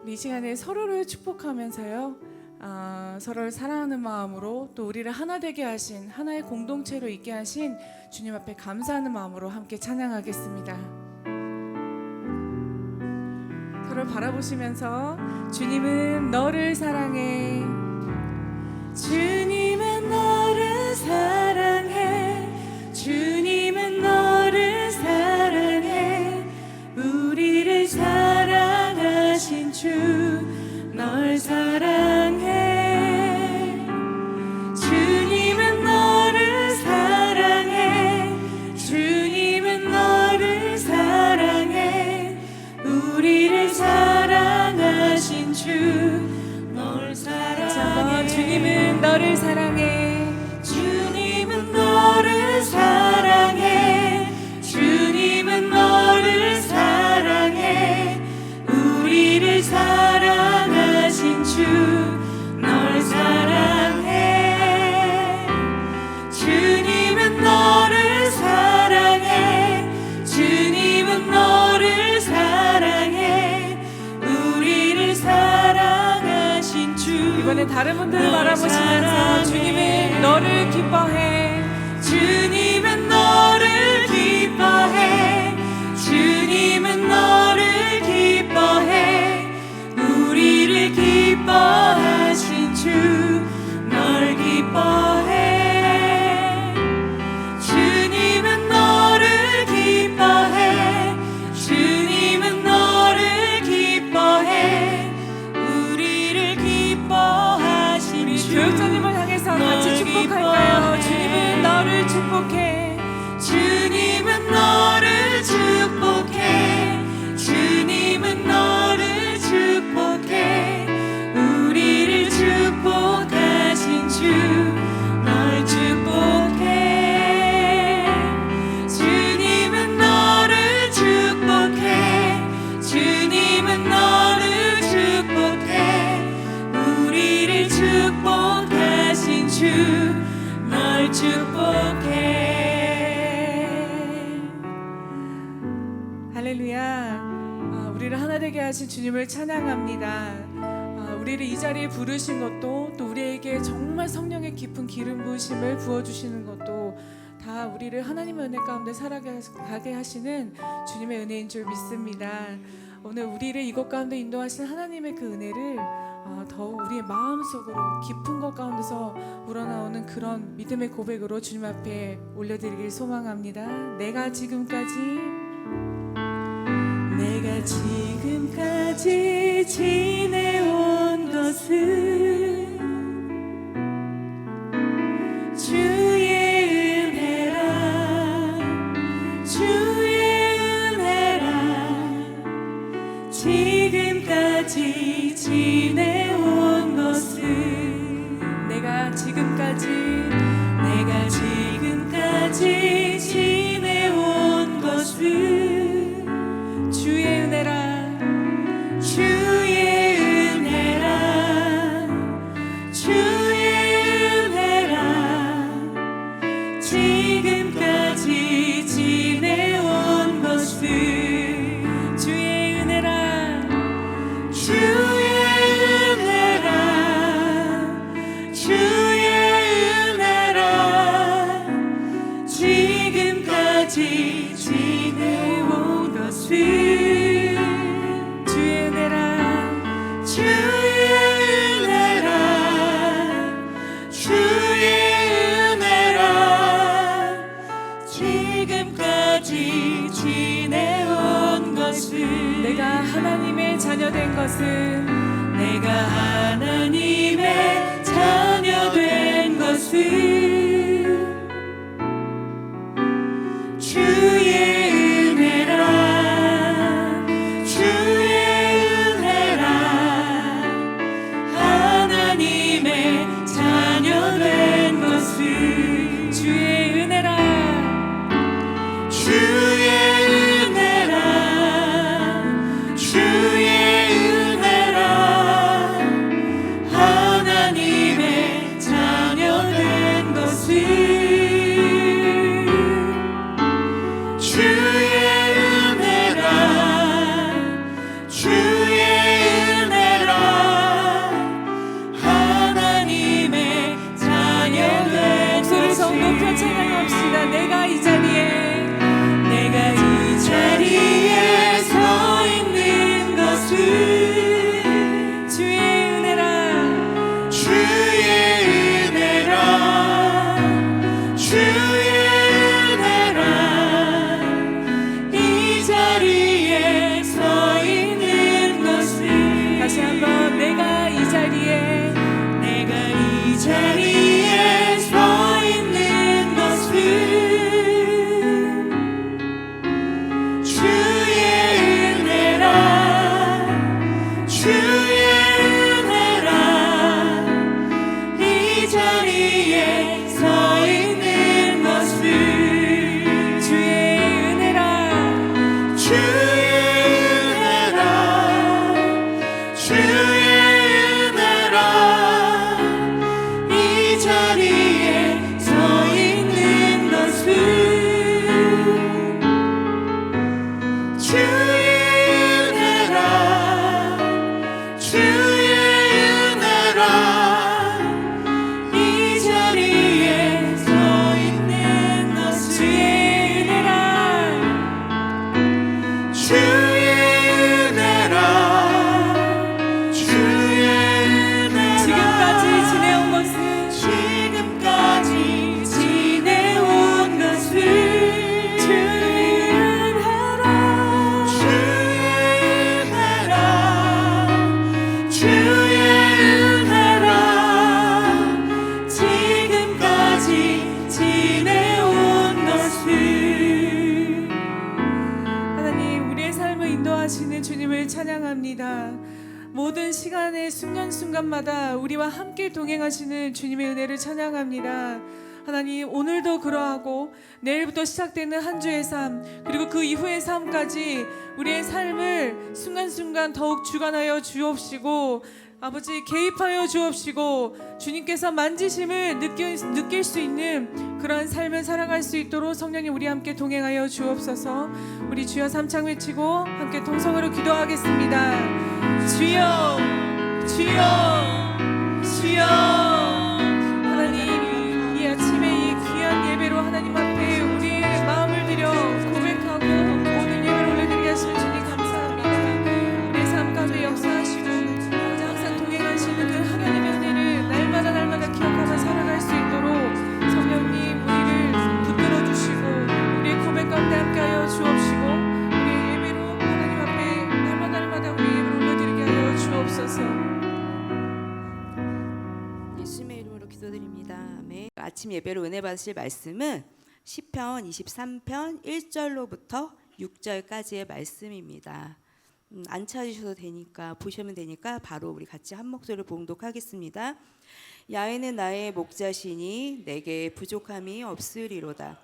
이 시간에 서로를 축복하면서요, 서로를 사랑하는 마음으로 또 우리를 하나 되게 하신, 하나의 공동체로 있게 하신 주님 앞에 감사하는 마음으로 함께 찬양하겠습니다. 서로를 바라보시면서 주님은 너를 사랑해, 주님은 너를 사랑해, 주님은 너를 사랑해, 우리를 사랑하신 주 널 사랑해, 주님은 너를 사랑해, 주님은 너를 사랑해, 우리를 사랑하신 주 널 사랑해. 주님은 너를 사랑해, 주님은 너를 사랑해, 주님은 너를 사랑해, 우리를 사랑하신 주 널 사랑해, 주님은 너를 사랑해, 주님은 너를 사랑해, 우리를 사랑하신 주. 이번에 다른 분들을 바라보시면서 주님은 너를 기뻐해, 주님은 너를 기뻐해, 주님은 너를 기뻐해, 우리를 기뻐하신 주 널 기뻐해, 주님은 너를 기뻐해, 주님은 너를 기뻐해, 우리를 기뻐하신 주. 교육자님을 향해서 같이 축복할까요? 주님은 너를 축복해, 주님은 너를 축복해, 주님은 너를 축복해, 우리를 축복하신 주 널 축복해, 주님은 너를 축복해, 주님은 너를 축복해, 우리를 축복하신 주 널 축복해. 할렐루야. 우리를 하나 되게 하신 주님을 찬양합니다. 우리를 이 자리에 부르신 것도, 또 우리에게 정말 성령의 깊은 기름 부으심을 부어주시는 것도 다 우리를 하나님의 은혜 가운데 살아가게 하시는 주님의 은혜인 줄 믿습니다. 오늘 우리를 이것 가운데 인도하신 하나님의 그 은혜를 더욱 우리의 마음속으로 깊은 것 가운데서 우러나오는 그런 믿음의 고백으로 주님 앞에 올려드리길 소망합니다. 내가 지금까지 지내온 것은 주의 은혜라, 주의 은혜라, 지금까지 지내온 것은 내가 지금까지 지내온 것은 주의 은혜라, 주의 은혜라, 주의 은혜라, 지금까지 지내온 것은 주의 은혜라, 주의 은혜라, 주의 은혜라, 지금까지 지내온 것은 내가 하나님의 자녀 된 것은, 내가 하나님의 자녀 된 것은 주의 은혜라, 주의 은혜라, 하나님의 자녀 된 것은 주의 은혜라, 주의 하나님의 자녀 된 것은 주의 은혜라 지금까지 지내온 것을. 하나님, 우리의 삶을 인도하시는 주님을 찬양합니다. 모든 시간의 순간순간마다 우리와 함께 동행하시는 주님의 은혜를 찬양합니다. 하나님, 오늘도 그러하고 내일부터 시작되는 한 주의 삶, 그리고 그 이후의 삶까지 우리의 삶을 순간순간 더욱 주관하여 주옵시고, 아버지 개입하여 주옵시고, 주님께서 만지심을 느낄 수 있는 그러한 삶을 살아갈 수 있도록 성령님 우리 함께 동행하여 주옵소서. 우리 주여 삼창 외치고 함께 동성으로 기도하겠습니다. 주여, 주여, 주여. 하나님, 이 아침에 이 귀한 예배로 하나님 앞에 우리의 마음을 들여 고백하고 모든 예배를 올려드리게 하시는 주님 감사합니다. 우리의 삶 가운데 역사하시고 항상 동행하시는 그 하나님의 은혜를 날마다 기억하며 살아갈 수 있도록 성령님 우리를 붙들어 주시고 우리의 고백 가운데 함께하여 주옵시고, 우리의 예배로 하나님 앞에 날마다 우리의 예배를 올려드리게 하여 주옵소서. 예수님의 이름으로 기도드립니다. 아멘. 아침 예배로 은혜 받으실 말씀은 시편 23편 1절로부터 6절까지의 말씀입니다. 안 찾으셔도 되니까, 보시면 되니까 바로 우리 같이 한 목소리로 봉독하겠습니다. 야훼는 나의 목자시니 내게 부족함이 없으리로다.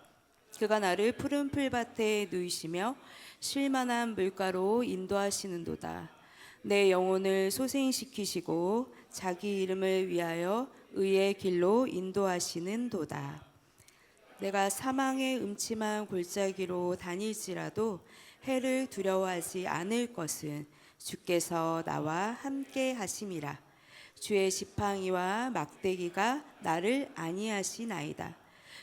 그가 나를 푸른 풀밭에 누이시며 쉴만한 물가로 인도하시는도다. 내 영혼을 소생시키시고 자기 이름을 위하여 의의 길로 인도하시는도다. 내가 사망의 음침한 골짜기로 다닐지라도 해를 두려워하지 않을 것은 주께서 나와 함께 하심이라. 주의 지팡이와 막대기가 나를 안위하시나이다.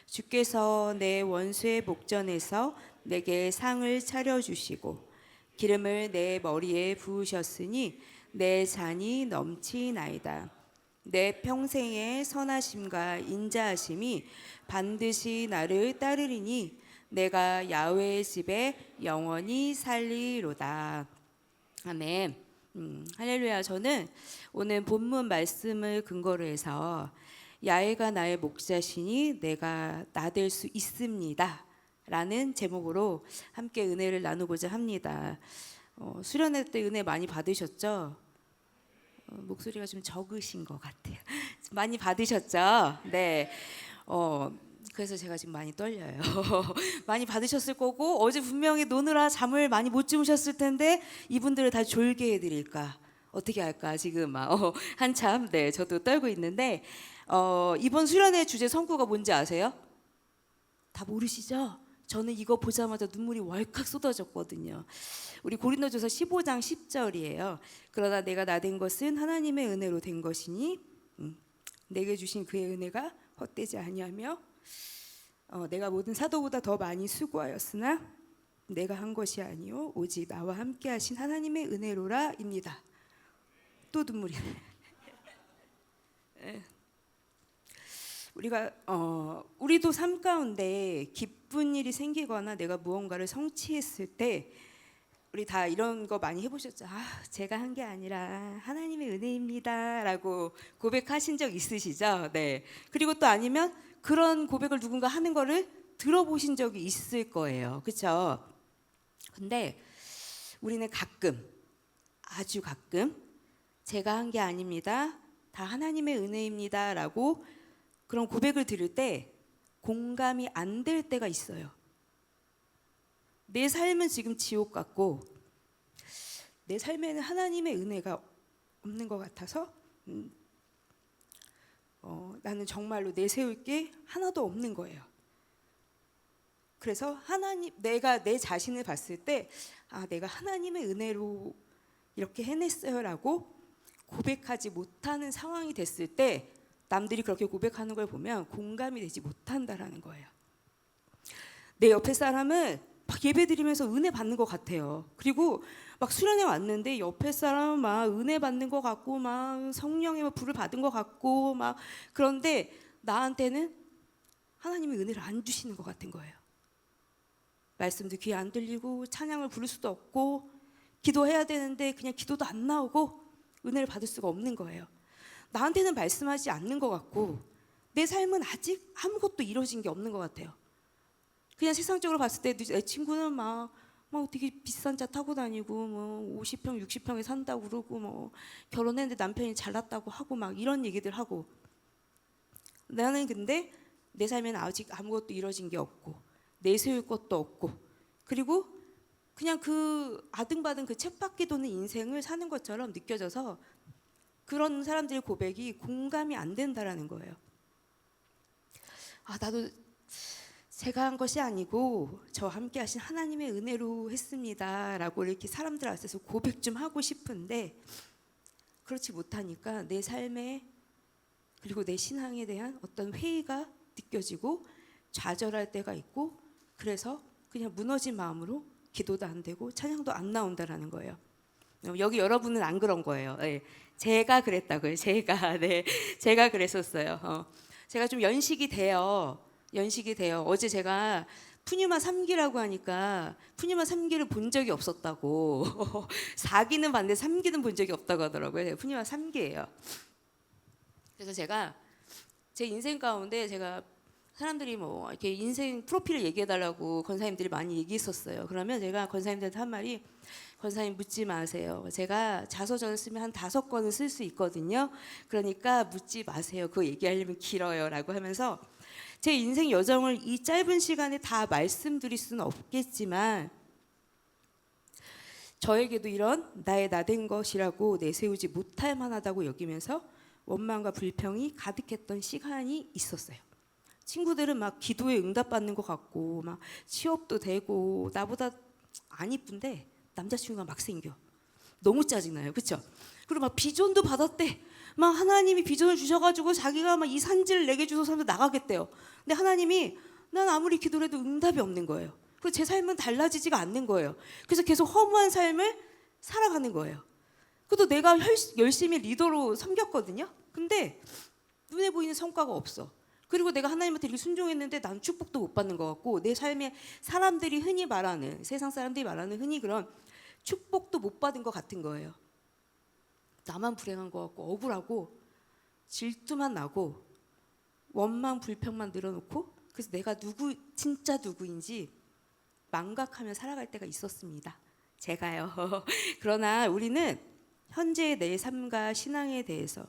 주께서 내 원수의 목전에서 내게 상을 차려주시고 기름을 내 머리에 부으셨으니 내 잔이 넘치나이다. 내 평생의 선하심과 인자하심이 반드시 나를 따르리니 내가 야훼의 집에 영원히 살리로다. 아멘. 할렐루야. 저는 오늘 본문 말씀을 근거로 해서 야훼가 나의 목자시니 내가 나될 수 있습니다 라는 제목으로 함께 은혜를 나누고자 합니다. 수련회 때 은혜 많이 받으셨죠? 목소리가 좀 적으신 것 같아요. 많이 받으셨죠? 네. 그래서 제가 지금 많이 떨려요. 많이 받으셨을 거고, 어제 분명히 노느라 잠을 많이 못 주무셨을 텐데 이분들을 다 졸게 해드릴까, 어떻게 할까 지금 한참 저도 떨고 있는데, 이번 수련회 주제 성구가 뭔지 아세요? 다 모르시죠? 저는 이거 보자마자 눈물이 월칵 쏟아졌거든요. 우리 고린도전서 15장 10절이에요. 그러나 내가 나된 것은 하나님의 은혜로 된 것이니 내게 주신 그의 은혜가 헛되지 아니하며 내가 모든 사도보다 더 많이 수고하였으나 내가 한 것이 아니요 오직 나와 함께 하신 하나님의 은혜로라입니다. 또 눈물이 우리도 삶 가운데 기쁜 일이 생기거나 내가 무언가를 성취했을 때 우리 다 이런 거 많이 해보셨죠? 제가 한 게 아니라 하나님의 은혜입니다 라고 고백하신 적 있으시죠? 네. 그리고 또 아니면 그런 고백을 누군가 하는 거를 들어보신 적이 있을 거예요. 그렇죠? 근데 우리는 가끔, 아주 가끔 제가 한 게 아닙니다, 다 하나님의 은혜입니다 라고 그런 고백을 들을 때 공감이 안 될 때가 있어요. 내 삶은 지금 지옥 같고 내 삶에는 하나님의 은혜가 없는 것 같아서 나는 정말로 내세울 게 하나도 없는 거예요. 그래서 내가 내 자신을 봤을 때 내가 하나님의 은혜로 이렇게 해냈어요 라고 고백하지 못하는 상황이 됐을 때 남들이 그렇게 고백하는 걸 보면 공감이 되지 못한다라는 거예요. 내 옆에 사람은 막 예배 드리면서 은혜 받는 것 같아요. 그리고 막 수련회 왔는데 옆에 사람은 막 은혜 받는 것 같고 막 성령의 불을 받은 것 같고 막, 그런데 나한테는 하나님의 은혜를 안 주시는 것 같은 거예요. 말씀도 귀에 안 들리고 찬양을 부를 수도 없고 기도해야 되는데 그냥 기도도 안 나오고 은혜를 받을 수가 없는 거예요. 나한테는 말씀하지 않는 것 같고 내 삶은 아직 아무것도 이루어진 게 없는 것 같아요. 그냥 세상적으로 봤을 때 내 친구는 막 되게 비싼 차 타고 다니고 뭐 50평, 60평에 산다고 그러고 뭐 결혼했는데 남편이 잘났다고 하고 막 이런 얘기들 하고 나는 근데 내 삶에는 아직 아무것도 이루어진 게 없고 내세울 것도 없고 그리고 그냥 그 아등바등 그 쳇바퀴 도는 인생을 사는 것처럼 느껴져서 그런 사람들의 고백이 공감이 안 된다라는 거예요. 아, 나도 제가 한 것이 아니고 저와 함께 하신 하나님의 은혜로 했습니다라고 이렇게 사람들 앞에서 고백 좀 하고 싶은데 그렇지 못하니까 내 삶에 그리고 내 신앙에 대한 어떤 회의가 느껴지고 좌절할 때가 있고 그래서 그냥 무너진 마음으로 기도도 안 되고 찬양도 안 나온다라는 거예요. 여기 여러분은 안 그런 거예요. 네, 제가 그랬다고요. 제가 그랬었어요. 제가 좀 연식이 돼요. 어제 제가 푸뉴마 3기라고 하니까 푸뉴마 3기를 본 적이 없었다고 4기는 봤는데 3기는 본 적이 없다고 하더라고요. 푸뉴마 3기예요. 그래서 제가 제 인생 가운데 제가 사람들이 뭐 이렇게 인생 프로필을 얘기해 달라고 권사님들이 많이 얘기했었어요. 그러면 제가 권사님들한테 한 말이 권사님 묻지 마세요. 제가 자서전을 쓰면 한 5권은 쓸 수 있거든요. 그러니까 묻지 마세요. 그거 얘기하려면 길어요라고 하면서 제 인생 여정을 이 짧은 시간에 다 말씀드릴 수는 없겠지만 저에게도 이런 나의 나된 것이라고 내세우지 못할 만하다고 여기면서 원망과 불평이 가득했던 시간이 있었어요. 친구들은 막 기도에 응답받는 것 같고 막 취업도 되고 나보다 안 이쁜데 남자친구가 막 생겨. 너무 짜증나요. 그렇죠? 그리고 막 비전도 받았대. 막 하나님이 비전을 주셔가지고 자기가 막 이 산지를 내게 주셔서 나가겠대요. 근데 하나님이 난 아무리 기도를 해도 응답이 없는 거예요. 그리고 제 삶은 달라지지가 않는 거예요. 그래서 계속 허무한 삶을 살아가는 거예요. 그래도 내가 열심히 리더로 섬겼거든요. 근데 눈에 보이는 성과가 없어. 그리고 내가 하나님한테 이렇게 순종했는데 난 축복도 못 받는 것 같고 내 삶에 사람들이 흔히 말하는 세상 사람들이 말하는 흔히 그런 축복도 못 받은 것 같은 거예요. 나만 불행한 것 같고 억울하고 질투만 나고 원망 불평만 늘어놓고 그래서 내가 진짜 누구인지 망각하며 살아갈 때가 있었습니다. 제가요. 그러나 우리는 현재의 내 삶과 신앙에 대해서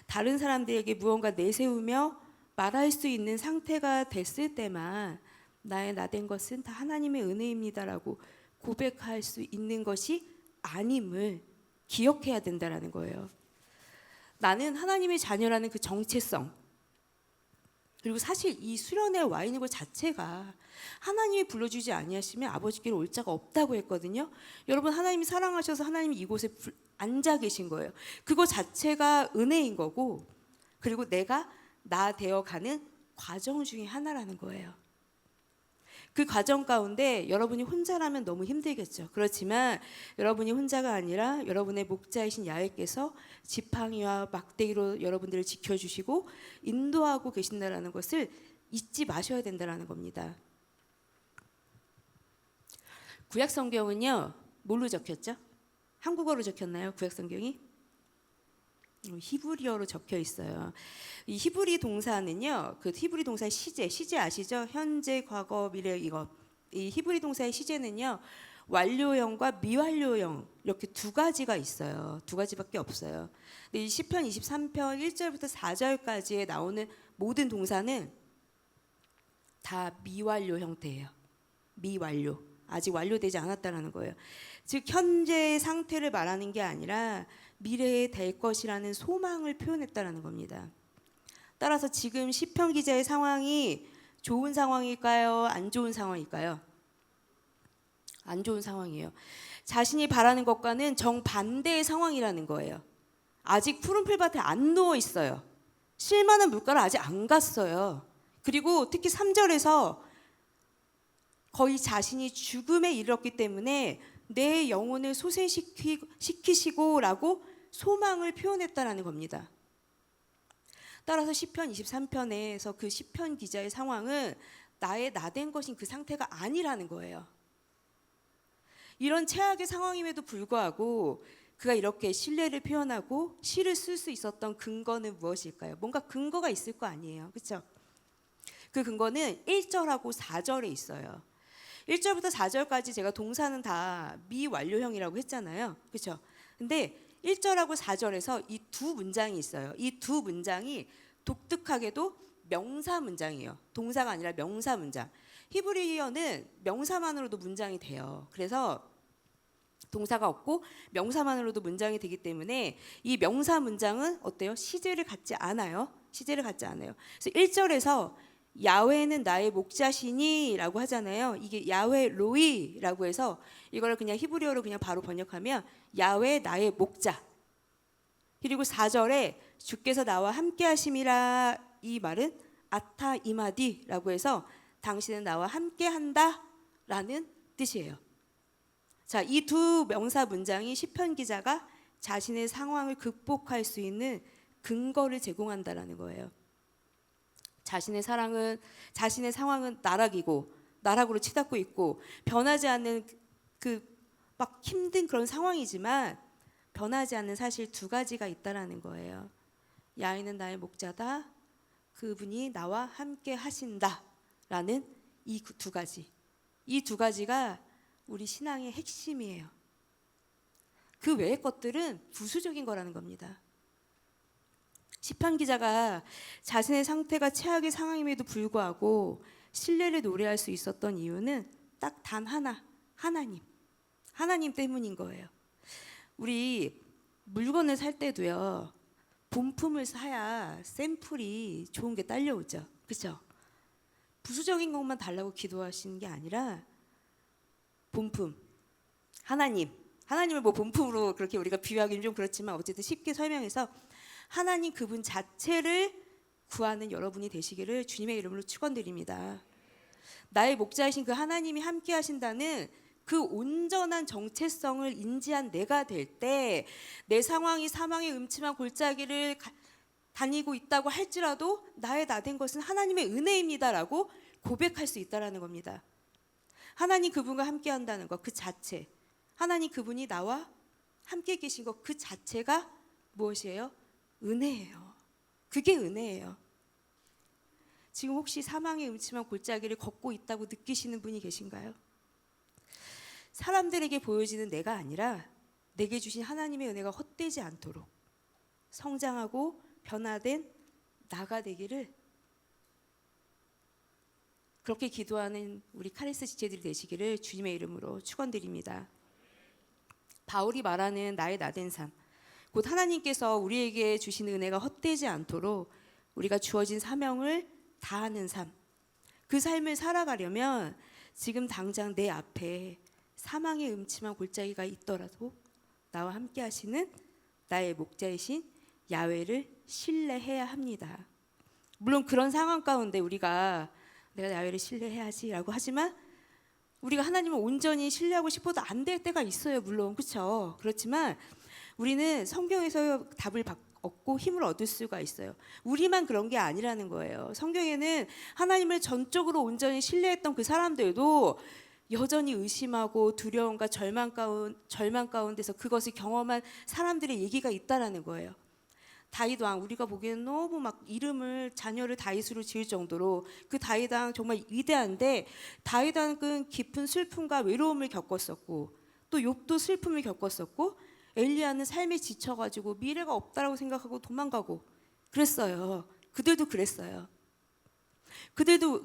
다른 사람들에게 무언가 내세우며 말할 수 있는 상태가 됐을 때만 나의 나된 것은 다 하나님의 은혜입니다라고 고백할 수 있는 것이 아님을 기억해야 된다라는 거예요. 나는 하나님의 자녀라는 그 정체성 그리고 사실 이 수련회에 와 있는 것 자체가 하나님이 불러주지 아니하시면 아버지께로 올 자가 없다고 했거든요. 여러분 하나님이 사랑하셔서 하나님이 이곳에 앉아 계신 거예요. 그거 자체가 은혜인 거고 그리고 내가 나 되어가는 과정 중에 하나라는 거예요. 그 과정 가운데 여러분이 혼자라면 너무 힘들겠죠. 그렇지만 여러분이 혼자가 아니라 여러분의 목자이신 야훼께서 지팡이와 막대기로 여러분들을 지켜주시고 인도하고 계신다라는 것을 잊지 마셔야 된다라는 겁니다. 구약 성경은요, 뭘로 적혔죠? 한국어로 적혔나요? 구약 성경이? 히브리어로 적혀 있어요. 이 히브리 동사는요, 그 히브리 동사의 시제 아시죠? 현재, 과거, 미래 이거. 이 히브리 동사의 시제는요, 완료형과 미완료형 이렇게 두 가지가 있어요. 두 가지밖에 없어요. 근데 이 시편 23편 1절부터 4절까지에 나오는 모든 동사는 다 미완료 형태예요. 미완료. 아직 완료되지 않았다라는 거예요. 즉 현재의 상태를 말하는 게 아니라 미래에 될 것이라는 소망을 표현했다라는 겁니다. 따라서 지금 시편 기자의 상황이 좋은 상황일까요? 안 좋은 상황일까요? 안 좋은 상황이에요. 자신이 바라는 것과는 정반대의 상황이라는 거예요. 아직 푸른 풀밭에 안 누워 있어요. 쉴만한 물가를 아직 안 갔어요. 그리고 특히 3절에서 거의 자신이 죽음에 이르렀기 때문에 내 영혼을 소생시키시고라고 소망을 표현했다라는 겁니다. 따라서 시편 23편에서 그 시편 기자의 상황은 나의 나된 것인 그 상태가 아니라는 거예요. 이런 최악의 상황임에도 불구하고 그가 이렇게 신뢰를 표현하고 시를 쓸 수 있었던 근거는 무엇일까요? 뭔가 근거가 있을 거 아니에요. 그렇죠? 그 근거는 1절하고 4절에 있어요. 1절부터 4절까지 제가 동사는 다 미완료형이라고 했잖아요. 그렇죠? 근데 1절하고 4절에서 이 두 문장이 있어요. 이 두 문장이 독특하게도 명사 문장이에요. 동사가 아니라 명사 문장. 히브리어는 명사만으로도 문장이 돼요. 그래서 동사가 없고 명사만으로도 문장이 되기 때문에 이 명사 문장은 어때요? 시제를 갖지 않아요. 시제를 갖지 않아요. 그래서 1절에서 야훼는 나의 목자시니라고 하잖아요. 이게 야훼 로이라고 해서 이걸 그냥 히브리어로 그냥 바로 번역하면 야훼 나의 목자. 그리고 4절에 주께서 나와 함께 하심이라, 이 말은 아타 이마디라고 해서 당신은 나와 함께 한다라는 뜻이에요. 자, 이 두 명사 문장이 시편 기자가 자신의 상황을 극복할 수 있는 근거를 제공한다라는 거예요. 자신의 상황은 나락으로 치닫고 있고 변하지 않는 그 막 힘든 그런 상황이지만 변하지 않는 사실 두 가지가 있다라는 거예요. 야훼는 나의 목자다. 그분이 나와 함께 하신다라는 이 두 가지. 이 두 가지가 우리 신앙의 핵심이에요. 그 외의 것들은 부수적인 거라는 겁니다. 시편 기자가 자신의 상태가 최악의 상황임에도 불구하고 신뢰를 노래할 수 있었던 이유는 딱 단 하나, 하나님 때문인 거예요. 우리 물건을 살 때도요, 본품을 사야 샘플이 좋은 게 딸려오죠. 그렇죠? 부수적인 것만 달라고 기도하시는 게 아니라 본품, 하나님을 뭐 본품으로 그렇게 우리가 비유하기는 좀 그렇지만 어쨌든 쉽게 설명해서 하나님 그분 자체를 구하는 여러분이 되시기를 주님의 이름으로 축원드립니다. 나의 목자이신 그 하나님이 함께 하신다는 그 온전한 정체성을 인지한 내가 될 때 내 상황이 사망의 음침한 골짜기를 다니고 있다고 할지라도 나의 나 된 것은 하나님의 은혜입니다라고 고백할 수 있다라는 겁니다. 하나님 그분과 함께 한다는 것 그 자체, 하나님 그분이 나와 함께 계신 것 그 자체가 무엇이에요? 은혜예요. 그게 은혜예요. 지금 혹시 사망의 음침한 골짜기를 걷고 있다고 느끼시는 분이 계신가요? 사람들에게 보여지는 내가 아니라 내게 주신 하나님의 은혜가 헛되지 않도록 성장하고 변화된 나가 되기를, 그렇게 기도하는 우리 카리스 지체들이 되시기를 주님의 이름으로 축원드립니다. 바울이 말하는 나의 나된 삶, 곧 하나님께서 우리에게 주신 은혜가 헛되지 않도록 우리가 주어진 사명을 다하는 삶, 그 삶을 살아가려면 지금 당장 내 앞에 사망의 음침한 골짜기가 있더라도 나와 함께 하시는 나의 목자이신 야훼를 신뢰해야 합니다. 물론 그런 상황 가운데 우리가 내가 야훼를 신뢰해야지라고 하지만 우리가 하나님을 온전히 신뢰하고 싶어도 안 될 때가 있어요. 물론 그렇죠. 그렇지만 우리는 성경에서 답을 얻고 힘을 얻을 수가 있어요. 우리만 그런 게 아니라는 거예요. 성경에는 하나님을 전적으로 온전히 신뢰했던 그 사람들도 여전히 의심하고 두려움과 절망 가운데서 그것을 경험한 사람들의 얘기가 있다라는 거예요. 다윗 왕, 우리가 보기에는 너무 막 자녀를 다윗으로 지을 정도로 그 다윗 왕 정말 위대한데 다윗 왕은 깊은 슬픔과 외로움을 겪었었고 또 욥도 슬픔을 겪었었고 엘리야는 삶에 지쳐가지고 미래가 없다라고 생각하고 도망가고 그랬어요. 그들도 그랬어요.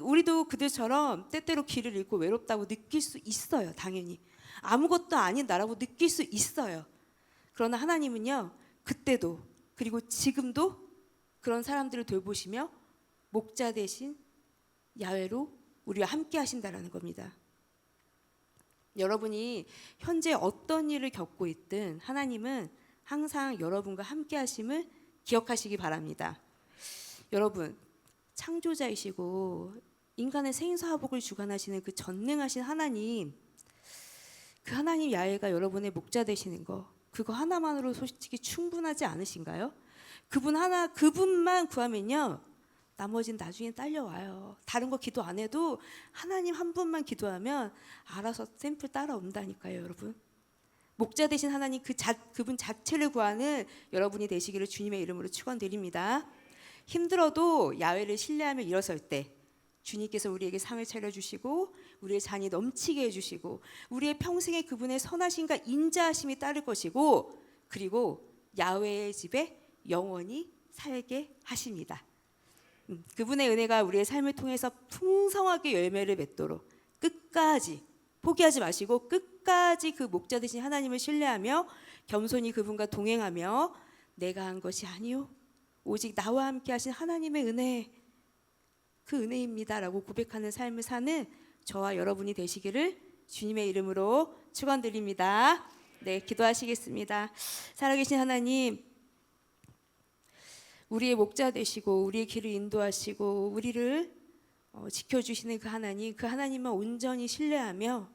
우리도 그들처럼 때때로 길을 잃고 외롭다고 느낄 수 있어요. 당연히 아무것도 아닌 나라고 느낄 수 있어요. 그러나 하나님은요, 그때도 그리고 지금도 그런 사람들을 돌보시며 목자 대신 야훼로 우리와 함께 하신다라는 겁니다. 여러분이 현재 어떤 일을 겪고 있든 하나님은 항상 여러분과 함께 하심을 기억하시기 바랍니다. 여러분, 창조자이시고 인간의 생사화복을 주관하시는 그 전능하신 하나님, 그 하나님 야훼가 여러분의 목자 되시는 거, 그거 하나만으로 솔직히 충분하지 않으신가요? 그분만 구하면요, 나머지는 나중에 딸려와요. 다른 거 기도 안 해도 하나님 한 분만 기도하면 알아서 샘플 따라온다니까요, 여러분. 목자 되신 하나님 그분 자체를 구하는 여러분이 되시기를 주님의 이름으로 축원드립니다. 힘들어도 야훼를 신뢰하며 일어설 때 주님께서 우리에게 상을 차려주시고 우리의 잔이 넘치게 해주시고 우리의 평생에 그분의 선하심과 인자하심이 따를 것이고 그리고 야훼의 집에 영원히 살게 하십니다. 그분의 은혜가 우리의 삶을 통해서 풍성하게 열매를 맺도록 끝까지 포기하지 마시고 끝까지 그 목자 되신 하나님을 신뢰하며 겸손히 그분과 동행하며 내가 한 것이 아니요 오직 나와 함께 하신 하나님의 은혜 그 은혜입니다라고 고백하는 삶을 사는 저와 여러분이 되시기를 주님의 이름으로 축원드립니다. 네, 기도하시겠습니다. 살아계신 하나님, 우리의 목자 되시고 우리의 길을 인도하시고 우리를 지켜주시는 그 하나님만 온전히 신뢰하며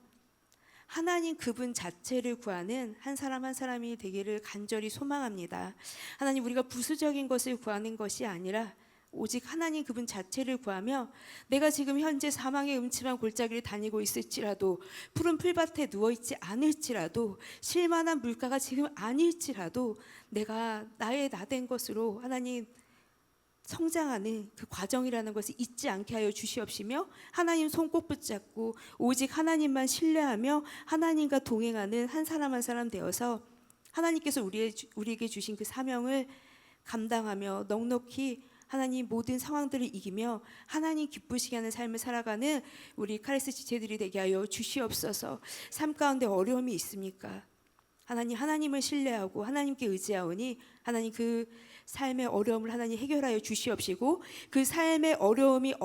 하나님 그분 자체를 구하는 한 사람 한 사람이 되기를 간절히 소망합니다. 하나님, 우리가 부수적인 것을 구하는 것이 아니라 오직 하나님 그분 자체를 구하며 내가 지금 현재 사망의 음침한 골짜기를 다니고 있을지라도 푸른 풀밭에 누워있지 않을지라도 실만한 물가가 지금 아닐지라도 내가 나의 나된 것으로 하나님 성장하는 그 과정이라는 것을 잊지 않게 하여 주시옵시며 하나님 손 꼭 붙잡고 오직 하나님만 신뢰하며 하나님과 동행하는 한 사람 한 사람 되어서 하나님께서 우리에게 주신 그 사명을 감당하며 넉넉히 하나님 모든 상황들을 이기며 하나님 기쁘시게 하는 삶을 살아가는 우리 카리스 지체들이 되게 하여 주시옵소서. 삶 가운데 어려움이 있습니까? 하나님을 신뢰하고 하나님께 의지하오니 하나님 그 삶의 어려움을 하나님 해결하여 주시옵시고 그 삶의 어려움이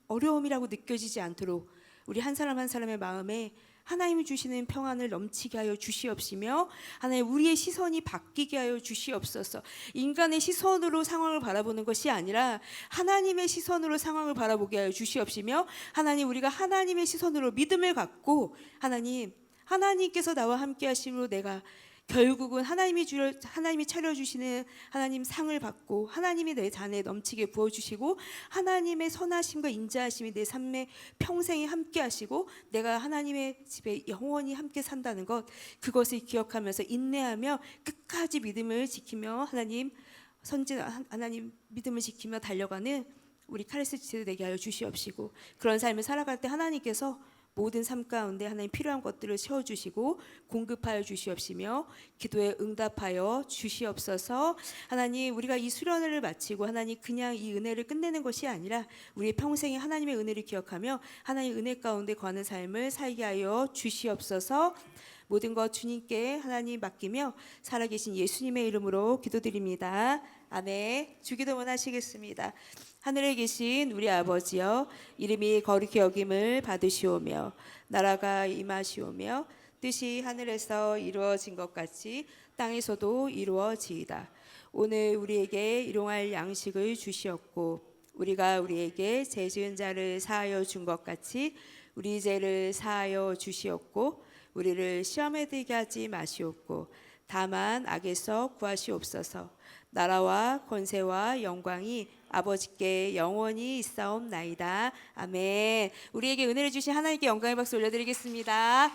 어려움이라고 느껴지지 않도록 우리 한 사람 한 사람의 마음에 하나님이 주시는 평안을 넘치게 하여 주시옵시며 하나님 우리의 시선이 바뀌게 하여 주시옵소서. 인간의 시선으로 상황을 바라보는 것이 아니라 하나님의 시선으로 상황을 바라보게 하여 주시옵시며 하나님 우리가 하나님의 시선으로 믿음을 갖고 하나님께서 나와 함께 하심으로 내가 결국은 하나님이 차려주시는 하나님 상을 받고 하나님이 내 잔에 넘치게 부어주시고 하나님의 선하심과 인자하심이 내 삶에 평생에 함께 하시고 내가 하나님의 집에 영원히 함께 산다는 것 그것을 기억하면서 인내하며 끝까지 믿음을 지키며 하나님 믿음을 지키며 달려가는 우리 카리스 지체들 되게 하여 주시옵시고 그런 삶을 살아갈 때 하나님께서 모든 삶 가운데 하나님 필요한 것들을 채워주시고 공급하여 주시옵시며 기도에 응답하여 주시옵소서. 하나님 우리가 이 수련회를 마치고 하나님 그냥 이 은혜를 끝내는 것이 아니라 우리의 평생에 하나님의 은혜를 기억하며 하나님의 은혜 가운데 거하는 삶을 살게 하여 주시옵소서. 모든 것 주님께 하나님 맡기며 살아계신 예수님의 이름으로 기도드립니다. 아멘. 주기도문 하시겠습니다. 하늘에 계신 우리 아버지여 이름이 거룩히 여김을 받으시오며 나라가 임하시오며 뜻이 하늘에서 이루어진 것 같이 땅에서도 이루어지이다. 오늘 우리에게 일용할 양식을 주시옵고 우리가 우리에게 죄 지은 자를 사하여 준 것 같이 우리 죄를 사하여 주시옵고 우리를 시험에 들게 하지 마시옵고 다만 악에서 구하시옵소서. 나라와 권세와 영광이 아버지께 영원히 있사옵나이다. 아멘. 우리에게 은혜를 주신 하나님께 영광의 박수 올려드리겠습니다.